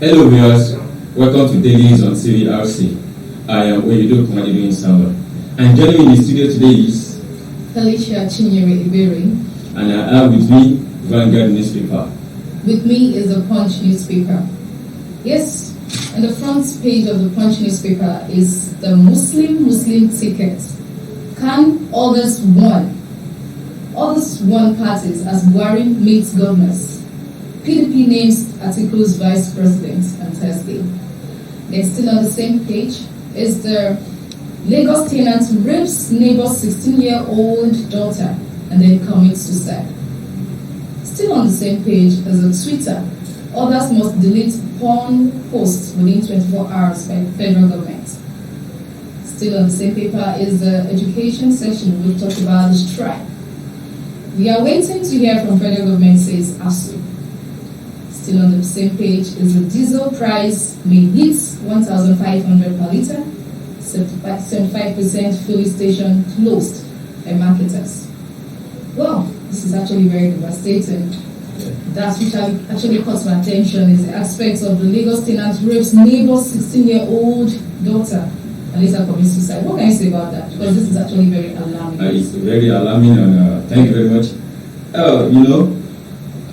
Hello viewers, welcome to Dailies on TVRC. I am Oyedo Kumadido in Samba. And joining me in the studio today is Felicia Chinyere Iberi. And I have with me Vanguard newspaper. With me is the Punch newspaper. Yes, and the front page of the Punch newspaper is the Muslim ticket. Can August 1 parties as Buhari meets governors. PDP names Atiku's vice president on Thursday. Next, still on the same page is the Lagos tenant rapes neighbor's 16-year-old daughter and then commits suicide. Still on the same page is a Twitter. Others must delete porn posts within 24 hours by the federal government. Still on the same paper is the education section. We've talked about the strike. We are waiting to hear from federal government, says ASU. Still on the same page is the diesel price may hit 1,500 per litre, 75% filling station closed by marketers. Well, this is actually very devastating. That's which actually caught my attention is the aspect of the Lagos tenant rapes neighbor's 16-year-old daughter and later commits suicide. What can you say about that? Because this is actually very alarming. It's very alarming, and thank you very much.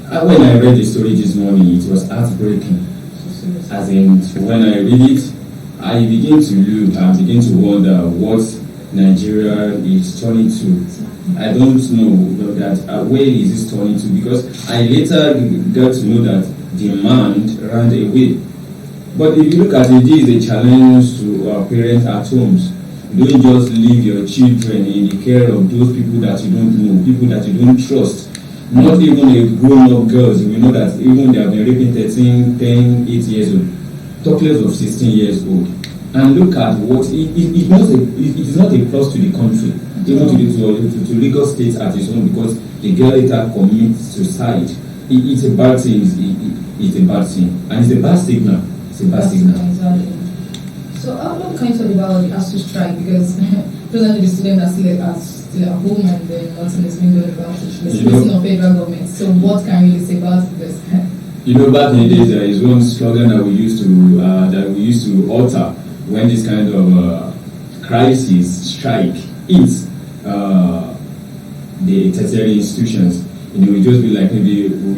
When I read the story this morning, it was heartbreaking. As in, when I read it, I begin to look and begin to wonder what Nigeria is turning to. I don't know that where is this turning to, because I later got to know that demand ran away. But if you look at it, this is a challenge to our parents at homes. Don't just leave your children in the care of those people that you don't know, people that you don't trust. Not even a grown-up girls. We know that even they have been raping 13, 10, 8 years old. Talk less of 16 years old. And look at what it is not a plus to the country, even to Lagos State at its own, because the girl later commits suicide. It's a bad thing. It's a bad thing, and it's a bad signal. It's a bad signal. Exactly. So what can you talk about the ASU strike? Because presently the students are still at home and then nothing is being done about it. It's missing of federal government. So what can you really say about this? Back in the days, there is one slogan that we used to utter when this kind of crisis strike hits the tertiary institutions. We just be like, maybe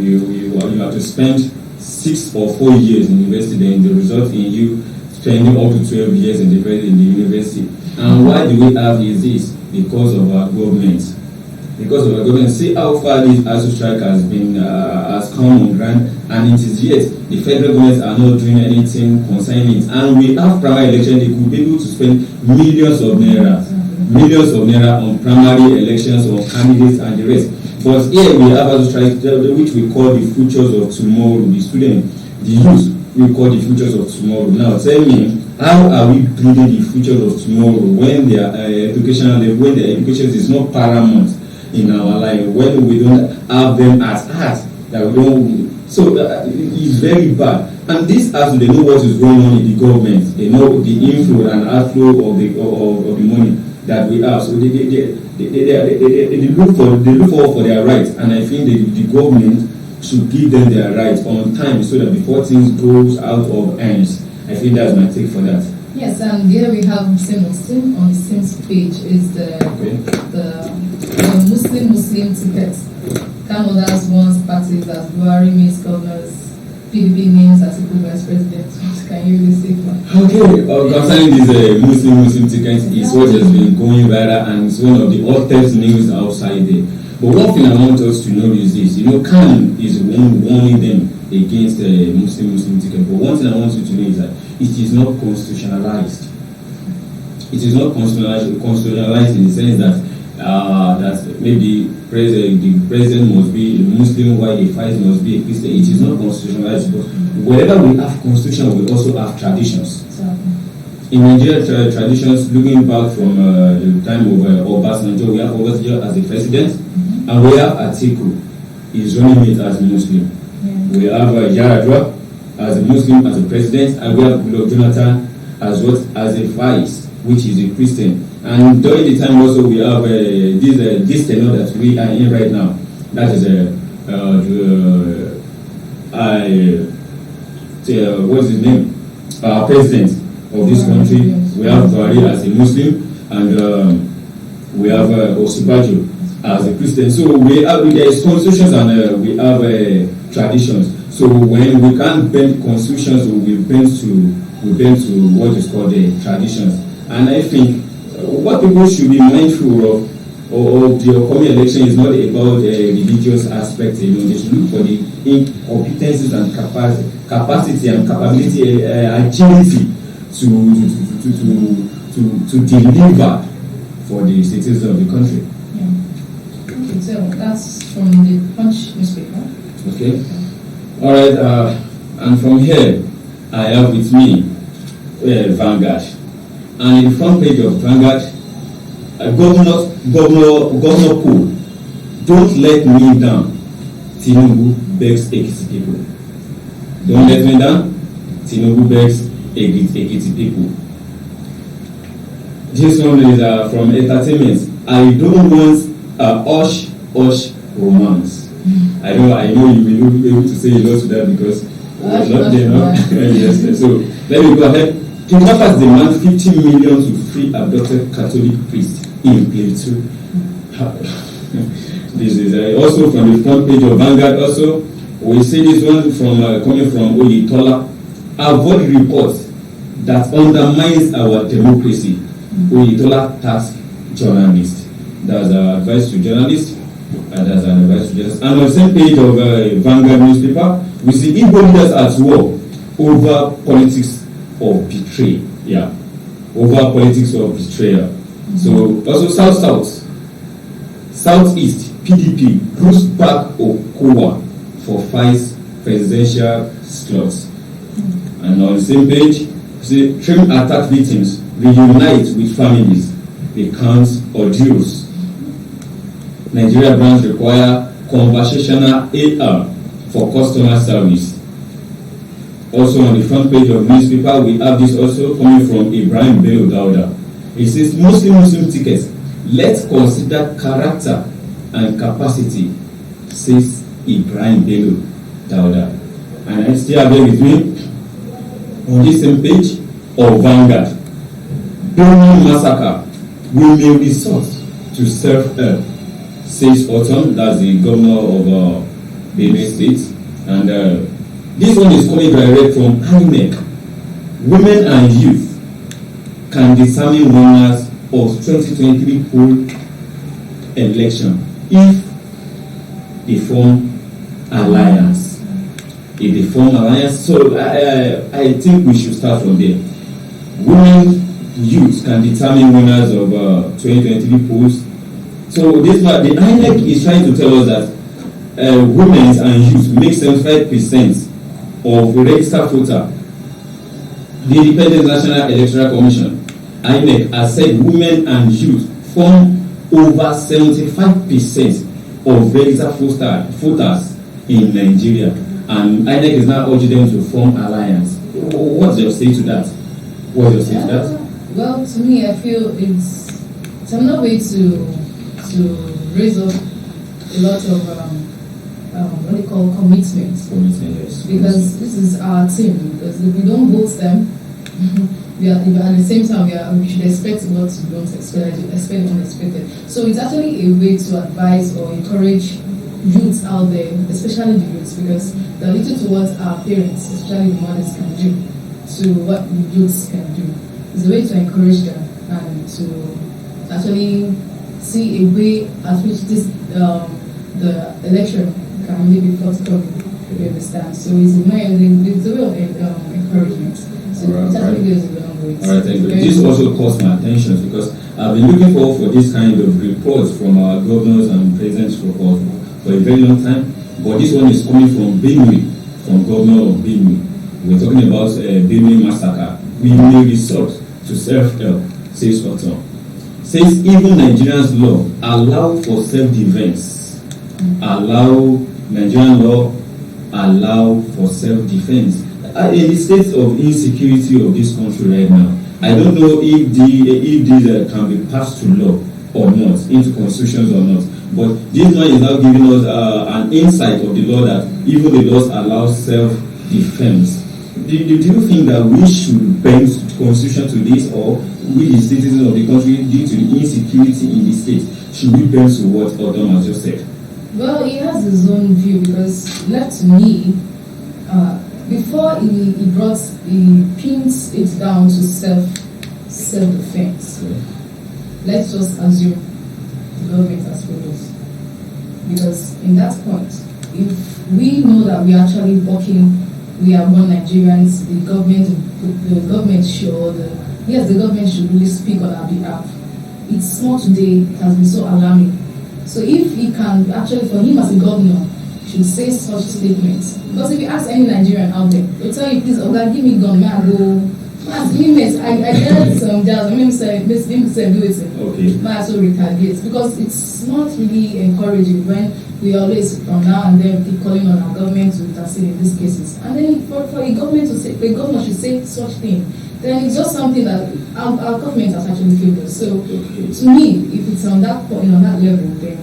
you have to spend 6 or 4 years in university, then the result in you spending up to 12 years in the university. And why do we have is this? Because of our government. Because of our government. See how far this ASU strike has been has come on ground, and it is yet the federal government are not doing anything concerning it. And we have primary election, they could be able to spend millions of naira on primary elections, on candidates and the rest. But here we have ASU strike, which we call the futures of tomorrow. The student, the youth, we call the futures of tomorrow. Now tell me, how are we building the future of tomorrow when their education is not paramount in our life, when we don't have them at heart, that we don't? So it's very bad. And this as they know what is going on in the government, they know the inflow and outflow of the money that we have. So they look forward for their rights, and I think the government should give them their rights on time so that before things goes out of hands. I think that's my take for that. Yes, and here we have Muslim on the same page is the Muslim tickets. Can others once parties as Buhari meets governors, PDP names Atiku vice president? What can you really say for that? Okay, concerning this Muslim tickets is what has been going viral, and it's one of the hottest news outside there. But one thing I want us to know is this: Khan is warning them against the Muslim ticket. But one thing I want you to know is that it is not constitutionalized. It is not constitutionalized in the sense that maybe the president must be a Muslim, while the vice must be a Christian. It is not constitutionalized, because wherever we have constitution, we also have traditions. In Nigeria, traditions, looking back from the time of Obasanjo, we have Obasanjo as the president, and we have Atiku is running it as a Muslim. Yeah. We have Yaradua as a Muslim, as a president, and we have Goodluck Jonathan as a vice, which is a Christian. And during the time also we have this tenure that we are in right now. That is what's his name? President of this country. We have Buhari as a Muslim, and we have Osibajo as a Christian. So there is constitutions and we have traditions. So when we can't bend constitutions, we bend to what is called the traditions. And I think what people should be mindful of the upcoming election is not about religious aspects. They should look for the competencies and capacity and capability, agility to deliver for the citizens of the country. Yeah. Okay, so that's from the Punch newspaper. Okay. All right. And from here, I have with me Vanguard, and in the front page of Vanguard, Governor Poole, don't let me down. Tinubu begs Ekiti people. Don't let me down. Tinubu begs Ekiti people. This one is from entertainment. I don't want a hush romance. I know you will be able to say a lot to that because not there now. Yes. So let me go ahead. Kidnappers demand 50 million to free abducted Catholic priest in Plateau. This is also from the front page of Vanguard. Also, we see this one from coming from Oyetola. Avoid reports that undermines our democracy. Oyetola task journalists. That's our advice to journalists. And that's an advice to journalists. And on the same page of Vanguard newspaper, we see Igbo leaders at war over politics of betrayal. Yeah, over politics of betrayal. So also Southeast PDP brings back Okowa for vice presidential slots. And on the same page, see train attack victims reunite with families. They count ordeals. Nigeria branch require conversational AR for customer service. Also on the front page of newspaper, we have this also coming from Ibrahim Bello Dauda. It says Muslim tickets. Let's consider character and capacity, says Ibrahim Bello Dauda. And I still have with me on this same page of Vanguard. Benue massacre. We may resort to self-help, says Autumn, that's the governor of Benue State. And this one is coming direct from INEC. Women and youth can determine winners of 2023 poll election if they form alliance. If they form alliance, so I think we should start from there. Women, youth can determine winners of 2023 polls. So this one, the INEC is trying to tell us that women and youth make 75% of registered voter. The Independent National Electoral Commission, INEC, has said women and youth form over 75% of registered voters in Nigeria, and INEC is now urging them to form alliance. What's your say to that? Well, to me, I feel it's another way to raise up a lot of what they call commitments. Yes. Because this is our team. Because if we don't vote them, at the same time we should expect what we don't expect unexpected. So it's actually a way to advise or encourage youths out there, especially the youths, because they're little to what our parents, especially the mothers, can do to what the youths can do. It's a way to encourage them and to actually see a way at which this the election can only be forthcoming. You understand? So it's a way of encouragement. So it actually goes a long way. All right, thank you. This also caught my attention because I've been looking forward for this kind of reports from our governors and presidents for a very long time. But this one is coming from Benue, from Governor of Benue. We're talking about Benue massacre. We may resort to self-help, says Otto. Says even Nigeria's law allow for self-defense. Nigerian law allow for self-defense. In the state of insecurity of this country right now, I don't know if these can be passed to law or not, into constitutions or not. But this one is now giving us an insight of the law that even the laws allow self-defense. do you think that we should bend the constitution to this, or we the citizens of the country, due to the insecurity in the state, should we bend to what Odom has just said? Well, he has his own view, because left to me, before he pins it down to self-defense. Okay. Let's just assume the government has failed us, because in that point, if we know that we are actually working, we are one Nigerians, the government should, the government should really speak on our behalf. It's more today, it has been so alarming. So if he can actually, for him as a governor, should say such statements. Because if you ask any Nigerian out there, they'll tell you, please, Oga, give me gun, may I go? Mas, give me I heard some jazz, let me say, do it. Okay. May I also retaliate? Because it's not really encouraging when we always, from now and then, keep calling on our government to intercede in these cases. And then for a government to say, the governor should say such thing, then it's just something that our government has actually failed us. So, to me, if it's on that point, on that level, then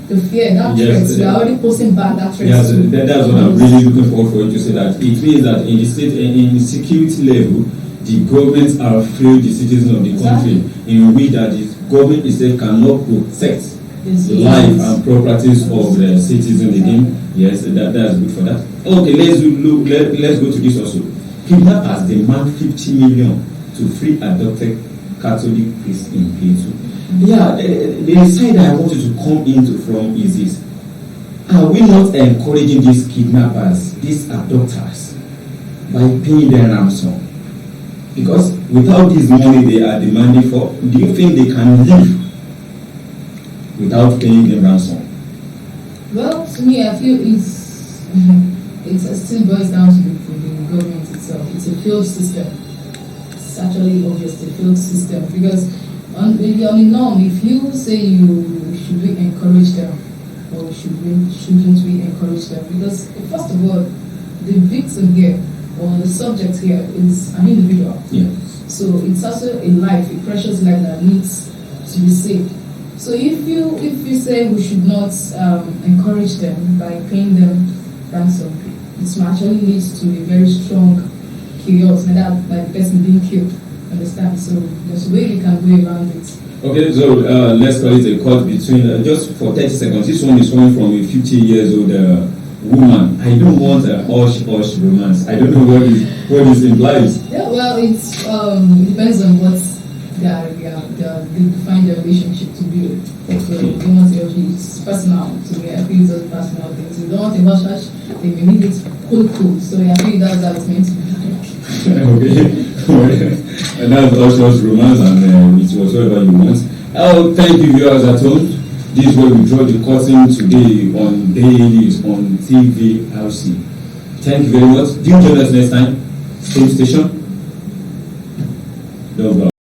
the fear, that threat, we are already posting back that threat. Yes, that's what I'm really looking forward for you to say, that it means that in the state, in the security level, the governments are afraid the citizens of the country in a way that the government itself cannot protect the life and properties of the citizens again. Yes, that's good for that. Okay, let's go to this also. Kidnappers demand 50 million to free adopted Catholic priests in Plateau. Yeah, the side I want you to come into from is this: are we not encouraging these kidnappers, these abductors, by paying their ransom? Because without this money they are demanding for, do you think they can live without paying the ransom? Well, to me, I feel it still boils down to the government itself. It's a failed system. It's actually obvious, a failed system, because on the norm, if you say should we encourage them, or shouldn't we encourage them? Because first of all, the victim here, or the subject here, is an individual. Yeah. So it's also a life, a precious life that needs to be saved. So if you say we should not encourage them by paying them ransom, it actually leads to a very strong chaos, by the person being killed. Understand? So there's a way you can go around it. Okay, so let's call it a court between, just for 30 seconds. This one is coming from a 50 years old woman. I don't want a hush romance. I don't know what this implies. Yeah, well, it depends on what they define their relationship to be. Okay. So they want to, it's personal. So I feel it's just personal things. You don't want a hush, they may need it cool. So I feel that's how it's meant to be. Okay. And that's also romance, and it's whatsoever you want. Thank you, viewers at home. This is where we draw the curtain today on Dailies on TVRC. Thank you very much. Do join us next time. Same station. Don't go.